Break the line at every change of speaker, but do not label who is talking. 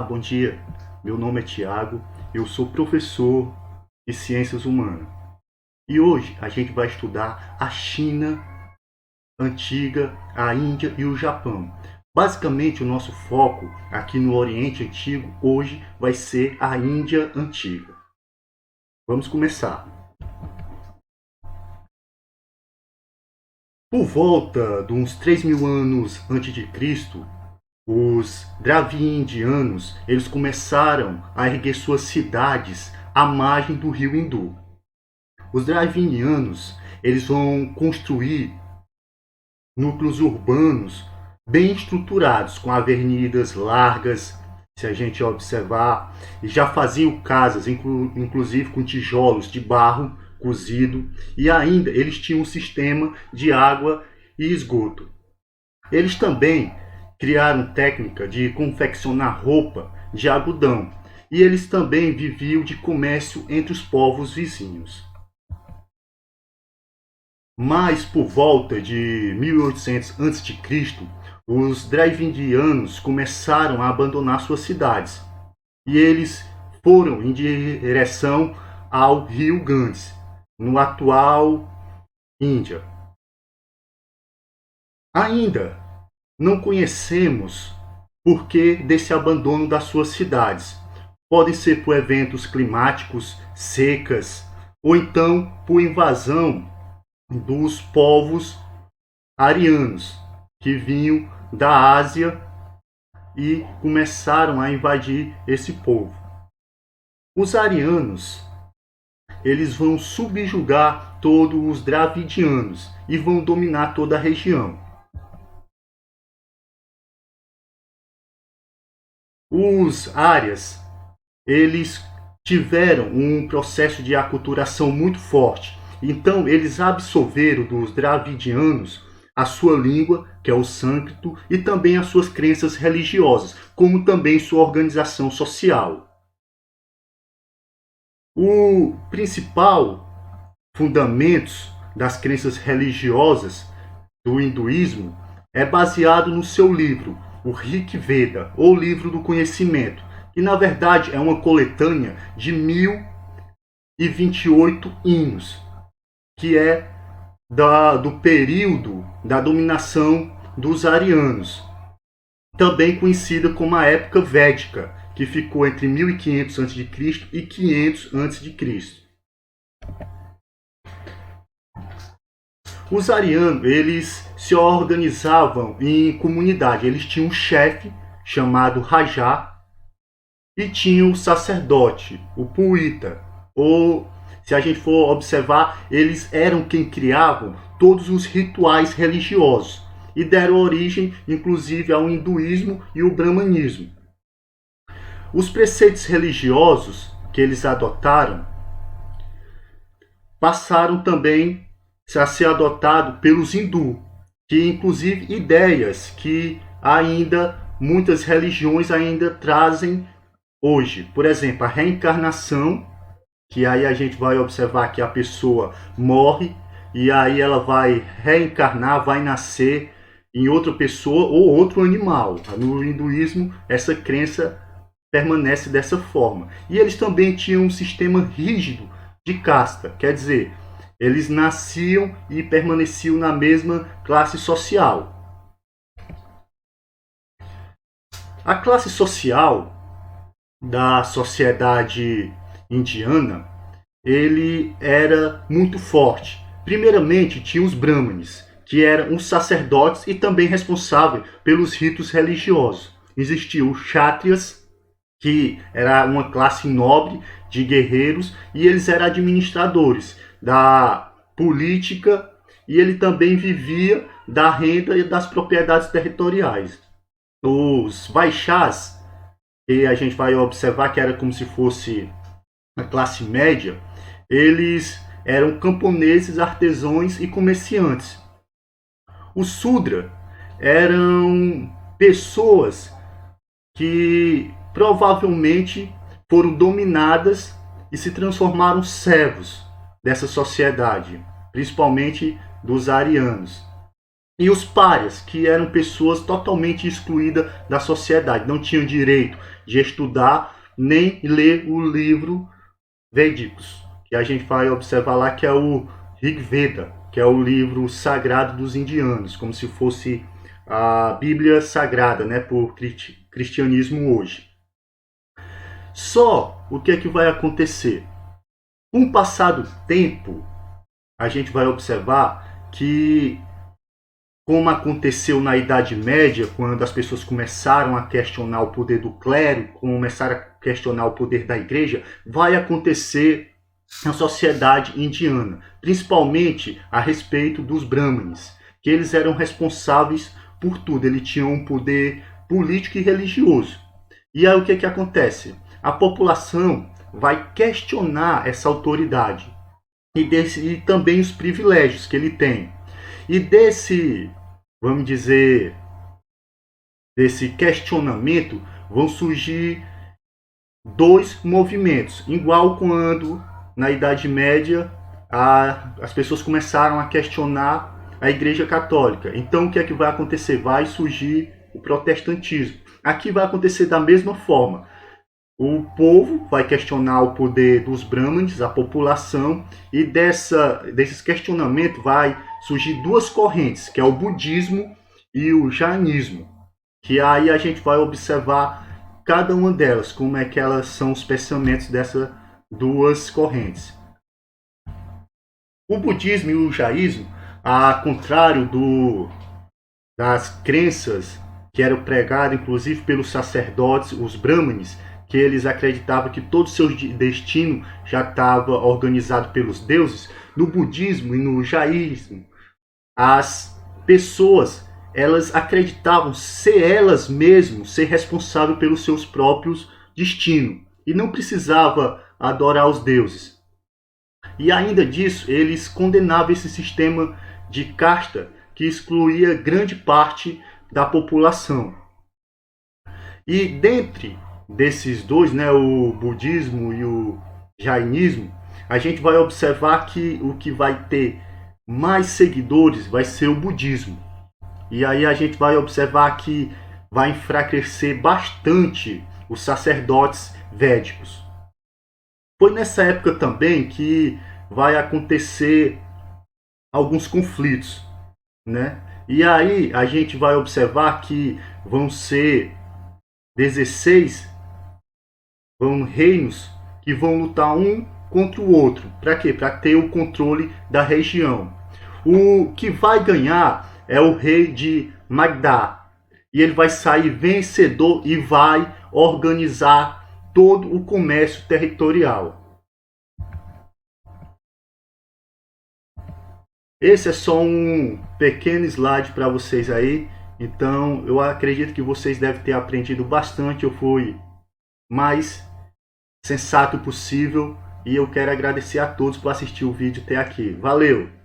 Olá, bom dia. Meu nome é Tiago, eu sou professor de Ciências Humanas. E hoje a gente vai estudar a China antiga, a Índia e o Japão. Basicamente, o nosso foco aqui no Oriente Antigo hoje vai ser a Índia Antiga. Vamos começar. Por volta de uns 3.000 anos antes de Cristo, os Dravidianos, eles começaram a erguer suas cidades à margem do rio Hindu. Os Dravidianos, eles vão construir núcleos urbanos bem estruturados, com avenidas largas, se a gente observar, e já faziam casas, inclusive com tijolos de barro cozido, e ainda eles tinham um sistema de água e esgoto. Eles também criaram técnica de confeccionar roupa de algodão, e eles também viviam de comércio entre os povos vizinhos. Mas por volta de 1800 a.C., os Dravidianos começaram a abandonar suas cidades, e eles foram em direção ao rio Ganges, no atual Índia. Ainda não conhecemos por que desse abandono das suas cidades. Podem ser por eventos climáticos, secas, ou então por invasão dos povos arianos, que vinham da Ásia e começaram a invadir esse povo. Os arianos, eles vão subjugar todos os dravidianos e vão dominar toda a região. Os árias, eles tiveram um processo de aculturação muito forte. Então, eles absorveram dos dravidianos a sua língua, que é o sânscrito, e também as suas crenças religiosas, como também sua organização social. O principal fundamento das crenças religiosas do hinduísmo é baseado no seu livro, o Rig Veda, ou Livro do Conhecimento, que na verdade é uma coletânea de 1028 hinos, que é do período da dominação dos arianos, também conhecida como a época védica, que ficou entre 1500 a.C. e 500 a.C. Os arianos, eles se organizavam em comunidade. Eles tinham um chefe chamado Rajá e tinham o sacerdote, o Puita. Ou, se a gente for observar, eles eram quem criavam todos os rituais religiosos e deram origem, inclusive, ao hinduísmo e o brahmanismo. Os preceitos religiosos que eles adotaram passaram também a ser adotado pelos hindus, que inclusive ideias que ainda muitas religiões ainda trazem hoje. Por exemplo, a reencarnação, que aí a gente vai observar que a pessoa morre e aí ela vai reencarnar, vai nascer em outra pessoa ou outro animal. No hinduísmo, essa crença permanece dessa forma. E eles também tinham um sistema rígido de casta, quer dizer, eles nasciam e permaneciam na mesma classe social. A classe social da sociedade indiana, ele era muito forte. Primeiramente, tinha os brahmanes, que eram os sacerdotes e também responsáveis pelos ritos religiosos. Existiam os kshatriyas, que era uma classe nobre de guerreiros, e eles eram administradores da política, e ele também vivia da renda e das propriedades territoriais. Os Vaixás, que a gente vai observar que era como se fosse a classe média, eles eram camponeses, artesãos e comerciantes. Os Sudra eram pessoas que provavelmente foram dominadas e se transformaram servos dessa sociedade, principalmente dos arianos. E os párias, que eram pessoas totalmente excluídas da sociedade, não tinham direito de estudar nem ler o livro Védicos, que a gente vai observar lá que é o Rig Veda, que é o livro sagrado dos indianos, como se fosse a Bíblia sagrada, né, por cristianismo hoje. Só o que é que vai acontecer? Com o passar do tempo, a gente vai observar que, como aconteceu na Idade Média, quando as pessoas começaram a questionar o poder do clero, começaram a questionar o poder da igreja, vai acontecer na sociedade indiana, principalmente a respeito dos brahmanes, que eles eram responsáveis por tudo, eles tinham um poder político e religioso. E aí o que acontece? A população vai questionar essa autoridade e também os privilégios que ele tem. E vamos dizer, desse questionamento vão surgir dois movimentos, igual quando na Idade Média as pessoas começaram a questionar a Igreja Católica. Então o que é que vai acontecer? Vai surgir o protestantismo. Aqui vai acontecer da mesma forma. O povo vai questionar o poder dos brahmanes, a população, e desses questionamentos vai surgir duas correntes, que é o budismo e o jainismo, que aí a gente vai observar cada uma delas, como é que elas são os pensamentos dessas duas correntes. O budismo e o jainismo, a contrário das crenças que eram pregadas, inclusive pelos sacerdotes, os brahmanes, que eles acreditavam que todo o seu destino já estava organizado pelos deuses, no budismo e no jainismo, as pessoas elas acreditavam ser elas mesmas ser responsáveis pelos seus próprios destinos e não precisava adorar os deuses. E ainda disso, eles condenavam esse sistema de casta que excluía grande parte da população. E dentre desses dois, né, o budismo e o jainismo, a gente vai observar que o que vai ter mais seguidores vai ser o budismo. E aí a gente vai observar que vai enfraquecer bastante os sacerdotes védicos. Foi nessa época também que vai acontecer alguns conflitos, né? E aí a gente vai observar que vão ser 16 reinos que vão lutar um contra o outro. Para quê? Para ter o controle da região. O que vai ganhar é o rei de Magdá. E ele vai sair vencedor e vai organizar todo o comércio territorial. Esse é só um pequeno slide para vocês aí. Então, eu acredito que vocês devem ter aprendido bastante. Eu fui mais sensato possível e eu quero agradecer a todos por assistir o vídeo até aqui. Valeu!